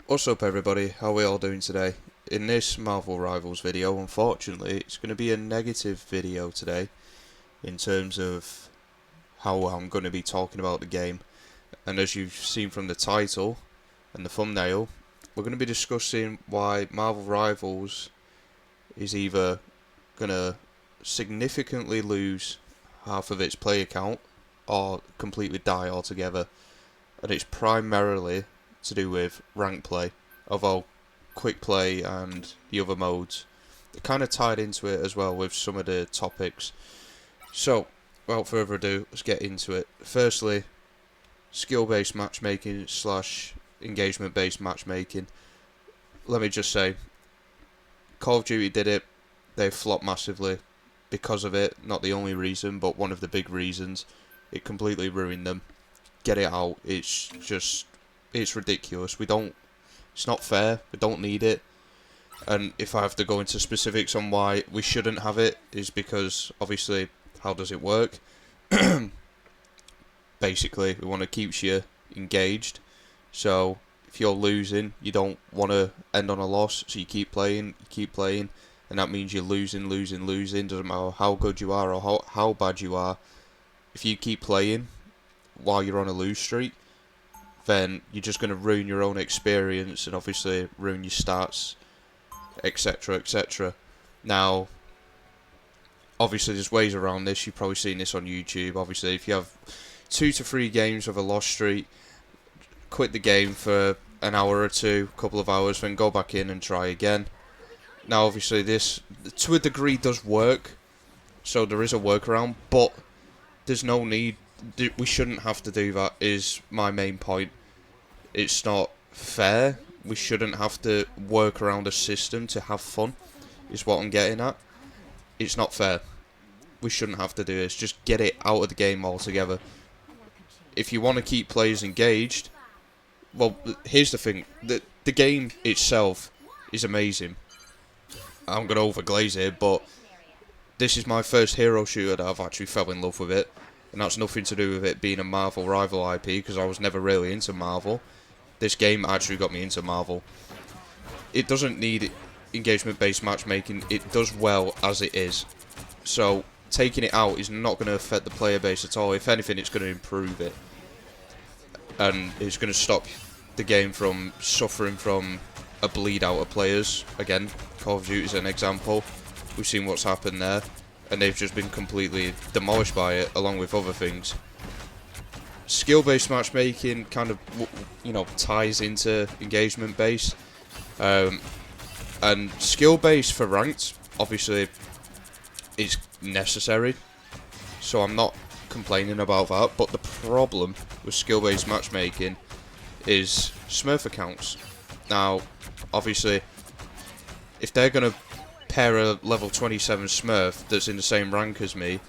What's up everybody, how are we all doing today? In this Marvel Rivals video, unfortunately, it's going to be a negative video today in terms of how I'm going to be talking about the game. And as you've seen from the title and the thumbnail, we're going to be discussing why Marvel Rivals is either going to significantly lose half of its player count or completely die altogether. And it's primarily to do with rank play, although quick play and the other modes are kind of tied into it as well with some of the topics. So, without further ado, let's get into it. Firstly, skill-based matchmaking slash engagement-based matchmaking. Let me just say, Call of Duty did it. They flopped massively because of it. Not the only reason, but one of the big reasons. It completely ruined them. Get it out. It's ridiculous. It's not fair. We don't need it. And if I have to go into specifics on why we shouldn't have it, is because obviously, how does it work? Basically, we want to keep you engaged. So if you're losing, you don't want to end on a loss. So you keep playing, and that means you're losing. Doesn't matter how good you are or how bad you are. If you keep playing while you're on a lose streak, then you're just going to ruin your own experience and obviously ruin your stats, etc, etc. Now, obviously there's ways around this. You've probably seen this on YouTube. Obviously, if you have 2 to 3 games of a loss streak, quit the game for an hour or two, couple of hours, then go back in and try again. Now, obviously this, to a degree, does work, so there is a workaround, but there's no need. We shouldn't have to do that, is my main point. It's not fair. We shouldn't have to work around a system to have fun, is what I'm getting at. It's not fair. We shouldn't have to do this. Just get it out of the game altogether. If you want to keep players engaged, well, here's the thing. The game itself is amazing. I'm going to overglaze it, but this is my first hero shooter that I've actually fell in love with it. And that's nothing to do with it being a Marvel rival IP, because I was never really into Marvel. This game actually got me into Marvel. It doesn't need engagement-based matchmaking. It does well as it is. So, taking it out is not going to affect the player base at all. If anything, it's going to improve it. And it's going to stop the game from suffering from a bleed out of players. Again, Call of Duty is an example. We've seen what's happened there. And they've just been completely demolished by it, along with other things. Skill-based matchmaking kind of, ties into engagement-based. And skill-based for ranked, obviously, is necessary. So I'm not complaining about that. But the problem with skill-based matchmaking is Smurf accounts. Now, obviously, if they're going to pair a level 27 Smurf that's in the same rank as me,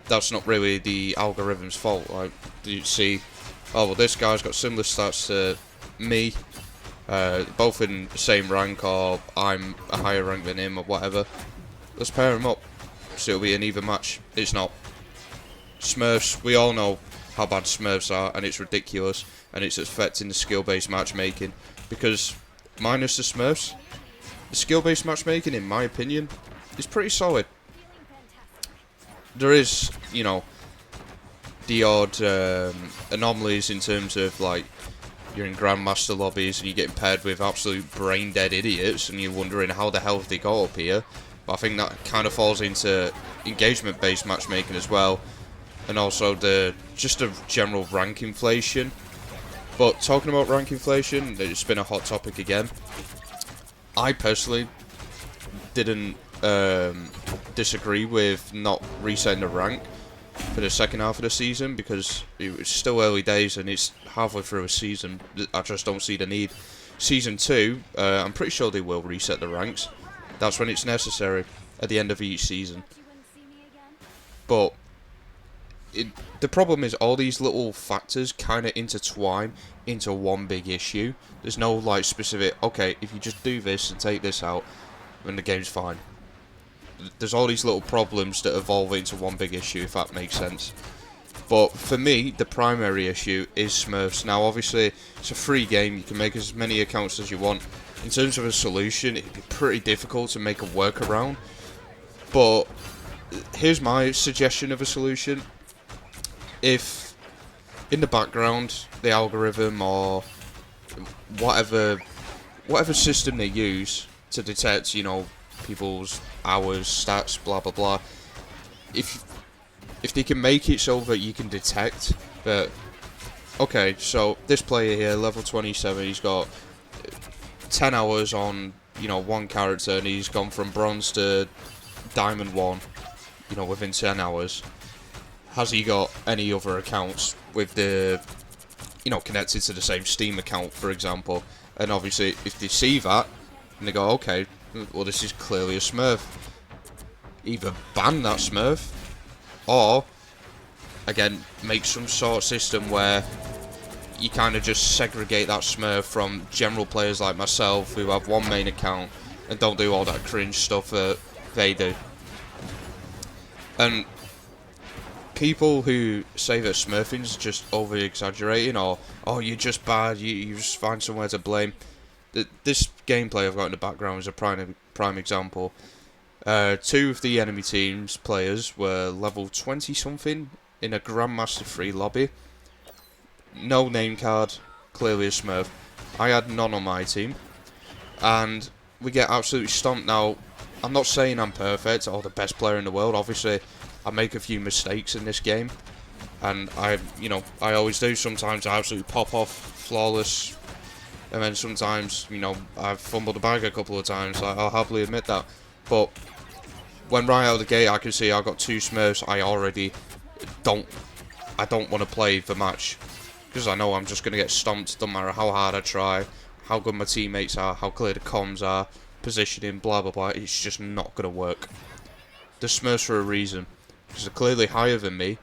that's not really the algorithm's fault. Like, you see, oh well, this guy's got similar stats to me, both in the same rank, or I'm a higher rank than him, or whatever. Let's pair them up, so it'll be an even match. It's not. Smurfs, we all know how bad Smurfs are, and it's ridiculous, and it's affecting the skill-based matchmaking, because minus the Smurfs, the skill-based matchmaking, in my opinion, is pretty solid. There is, the odd anomalies in terms of, like, you're in Grandmaster lobbies and you're getting paired with absolute brain-dead idiots and you're wondering how the hell they got up here. But I think that kind of falls into engagement-based matchmaking as well. And also just a general rank inflation. But talking about rank inflation, it's been a hot topic again. I personally didn't disagree with not resetting the rank for the second half of the season, because it was still early days and it's halfway through a season. I just don't see the need. Season 2, I'm pretty sure they will reset the ranks. That's when it's necessary, at the end of each season. But the problem is all these little factors kind of intertwine into one big issue. There's no like specific, okay, if you just do this and take this out, then the game's fine. There's all these little problems that evolve into one big issue, if that makes sense. But for me, the primary issue is Smurfs. Now, obviously, it's a free game. You can make as many accounts as you want. In terms of a solution, it'd be pretty difficult to make a workaround. But here's my suggestion of a solution. If in the background, the algorithm or whatever system they use to detect, people's hours, stats, blah blah blah, if they can make it so that you can detect that, okay, so this player here, level 27, he's got 10 hours on, one character, and he's gone from bronze to diamond 1, within 10 hours. Has he got any other accounts with the, connected to the same Steam account, for example? And obviously, if they see that, and they go, okay, well, this is clearly a Smurf. Either ban that Smurf, or, again, make some sort of system where you kind of just segregate that Smurf from general players like myself who have one main account and don't do all that cringe stuff that they do. And people who say that Smurfing's just over-exaggerating, or, oh, you're just bad, you just find somewhere to blame. This gameplay I've got in the background is a prime example. 2 of the enemy team's players were level 20-something in a Grandmaster 3 lobby. No name card, clearly a Smurf. I had none on my team, and we get absolutely stomped. Now, I'm not saying I'm perfect or the best player in the world. Obviously, I make a few mistakes in this game, and I always do. Sometimes I absolutely pop off flawless, and then sometimes, I've fumbled the bag a couple of times. I'll happily admit that. But when right out of the gate I can see I've got 2 Smurfs, I don't want to play the match, because I know I'm just going to get stomped, no matter how hard I try, how good my teammates are, how clear the comms are, positioning, blah blah blah. It's just not going to work. The Smurfs for a reason, because they're clearly higher than me,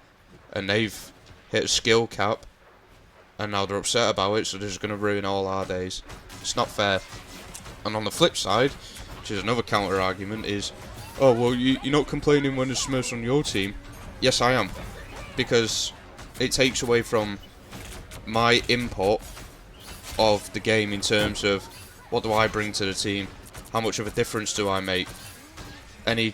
and they've hit a skill cap, and now they're upset about it, so they're just going to ruin all our days. It's not fair. And on the flip side, which is another counter argument, is, oh, well, you're not complaining when there's Smurfs on your team. Yes, I am. Because it takes away from my input of the game in terms of what do I bring to the team, how much of a difference do I make, any,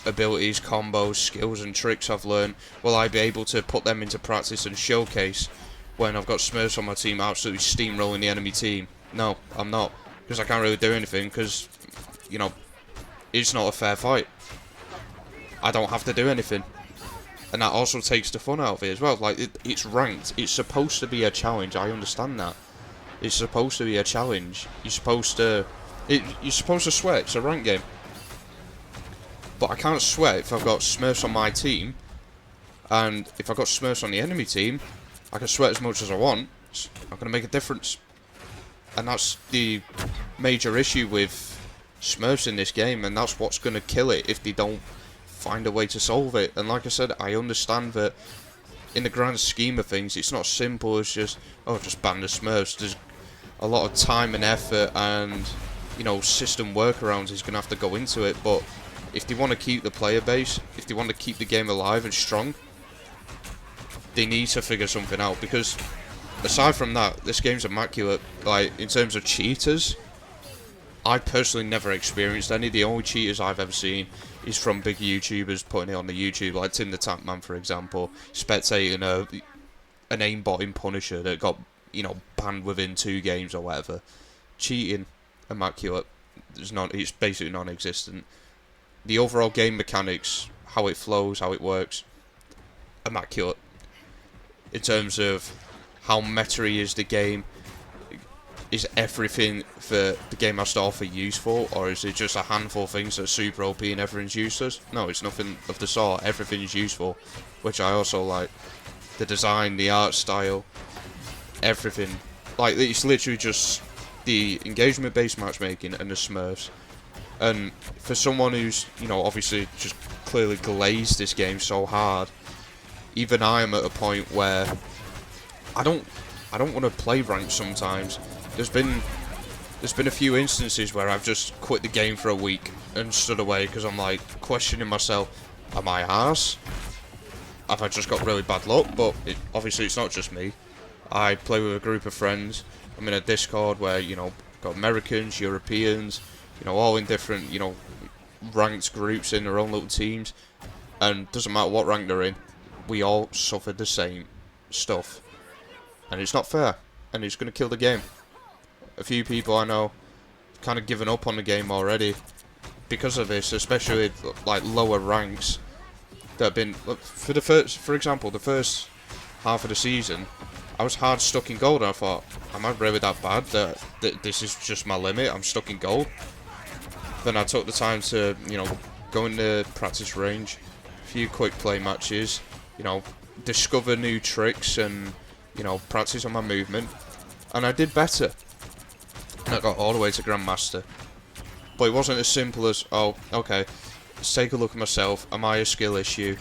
abilities, combos, skills and tricks I've learned, will I be able to put them into practice and showcase when I've got Smurfs on my team absolutely steamrolling the enemy team? No, I'm not. Because I can't really do anything, because, it's not a fair fight. I don't have to do anything. And that also takes the fun out of it as well. Like, it's ranked. It's supposed to be a challenge. I understand that. It's supposed to be a challenge. You're supposed to sweat. It's a ranked game. But I can't sweat if I've got Smurfs on my team. And if I've got Smurfs on the enemy team, I can sweat as much as I want. It's not going to make a difference. And that's the major issue with Smurfs in this game, and that's what's going to kill it if they don't find a way to solve it. And like I said, I understand that in the grand scheme of things, it's not simple as just ban the Smurfs. There's a lot of time and effort and, system workarounds is going to have to go into it. But if they want to keep the player base, if they want to keep the game alive and strong, they need to figure something out, because aside from that, this game's immaculate. Like, in terms of cheaters, I personally never experienced any. The only cheaters I've ever seen is from big YouTubers putting it on the YouTube, like Tim the Tap Man, for example, spectating an aimbotting Punisher that got, banned within 2 games or whatever. Cheating, immaculate. It's basically non-existent. The overall game mechanics, how it flows, how it works, immaculate. In terms of how meta-y is the game, is everything that the game has to offer useful, or is it just a handful of things that are super OP and everything's useless? No, it's nothing of the sort. Everything is useful, which I also like. The design, the art style, everything. Like, it's literally just the engagement-based matchmaking and the Smurfs. And for someone who's, obviously just clearly glazed this game so hard, even I am at a point where I don't want to play ranked sometimes. There's been a few instances where I've just quit the game for a week and stood away because I'm like questioning myself, am I arse? have I just got really bad luck? But obviously it's not just me. I play with a group of friends. I'm in a Discord where, you know, got Americans, Europeans, you know, all in different, you know, ranked groups in their own little teams. And doesn't matter what rank they're in, we all suffered the same stuff. And it's not fair. And it's going to kill the game. A few people I know have kind of given up on the game already because of this, especially like lower ranks that have been, for example, the first half of the season, I was hard stuck in gold, and I thought, am I really that bad that this is just my limit? I'm stuck in gold. Then I took the time to, you know, go in the practice range, a few quick play matches, you know, discover new tricks and, you know, practice on my movement, and I did better. And I got all the way to Grandmaster. But it wasn't as simple as, oh, okay, let's take a look at myself. Am I a skill issue?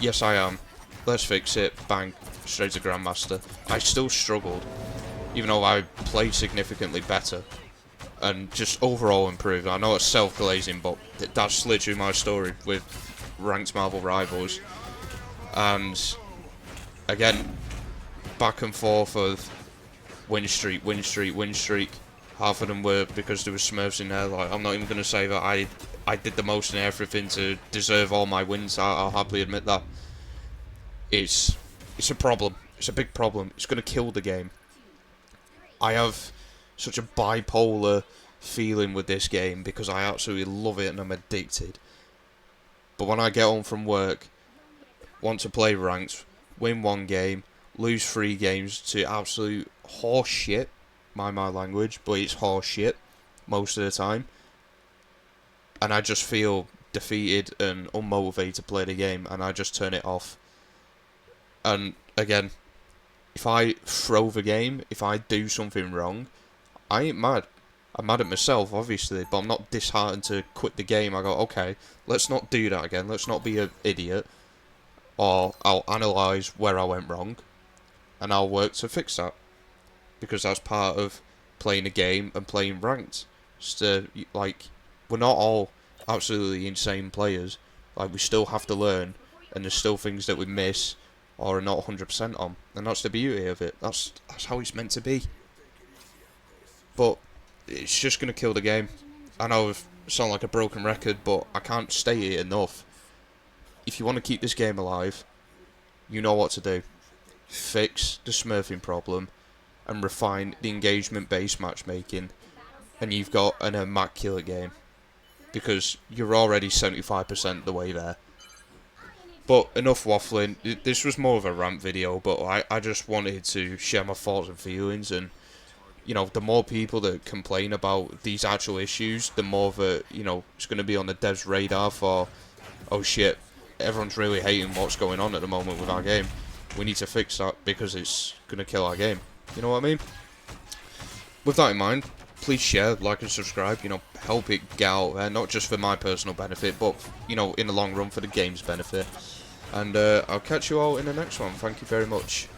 Yes, I am. Let's fix it. Bang. Straight to Grandmaster. I still struggled, even though I played significantly better and just overall improved. I know it's self-glazing, but that's literally my story with ranked Marvel Rivals. And again, back and forth of win streak, win streak, win streak. Half of them were because there was Smurfs in there. Like, I'm not even going to say that I did the most in everything to deserve all my wins. I'll happily admit that. It's a problem. It's a big problem. It's going to kill the game. I have such a bipolar feeling with this game because I absolutely love it and I'm addicted. But when I get home from work, want to play ranked, win one game, lose 3 games to absolute horse shit, mind my language, but it's horse shit most of the time, and I just feel defeated and unmotivated to play the game, and I just turn it off. And again, if I throw the game, if I do something wrong, I ain't mad. I'm mad at myself, obviously, but I'm not disheartened to quit the game. I go, okay, let's not do that again. Let's not be an idiot. Or I'll analyse where I went wrong, and I'll work to fix that. Because that's part of playing a game and playing ranked. So, like, we're not all absolutely insane players. Like, we still have to learn, and there's still things that we miss or are not 100% on. And that's the beauty of it. That's how it's meant to be. But it's just going to kill the game. I know I sound like a broken record, but I can't state it enough. If you want to keep this game alive, you know what to do. Fix the smurfing problem and refine the engagement-based matchmaking, and you've got an immaculate game. Because you're already 75% the way there. But enough waffling. This was more of a rant video, but I just wanted to share my thoughts and feelings, and, you know, the more people that complain about these actual issues, the more that, you know, it's going to be on the devs' radar for, oh shit, everyone's really hating what's going on at the moment with our game. We need to fix that because it's going to kill our game. You know what I mean? With that in mind, please share, like and subscribe, you know, help it get out there, not just for my personal benefit, but, you know, in the long run for the game's benefit. And I'll catch you all in the next one. Thank you very much.